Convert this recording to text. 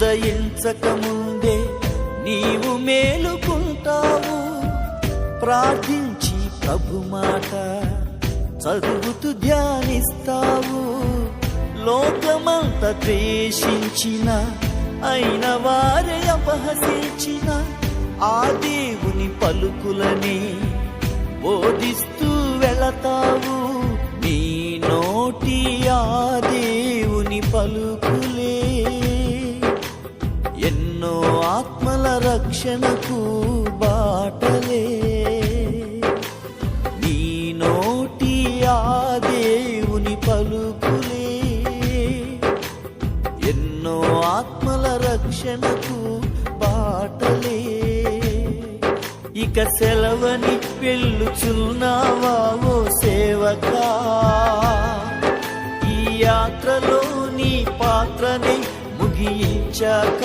ఉదయించక ముందే నీవు మేలుకుంటావు. ప్రార్థించి ప్రభు మాట చదువుతూ ధ్యానిస్తావు. లోకమంతా ద్వేషించిన, అయిన వారే అపహసించిన ఆ దేవుని పలుకులని బోధిస్తూ వెళతావు. నీ నోటి ఆ దేవుని పలుకులే ఎన్నో ఆత్మల రక్షణకు బాటలే. నీ నోటి ఆ దేవుని పలుకులే ఎన్నో ఆత్మల రక్షణకు బాటలే. ఇక సెలవని వెళ్ళుచున్నావా ఓ సేవకా, ఈ యాత్రలో నీ పాత్రని ముగించాక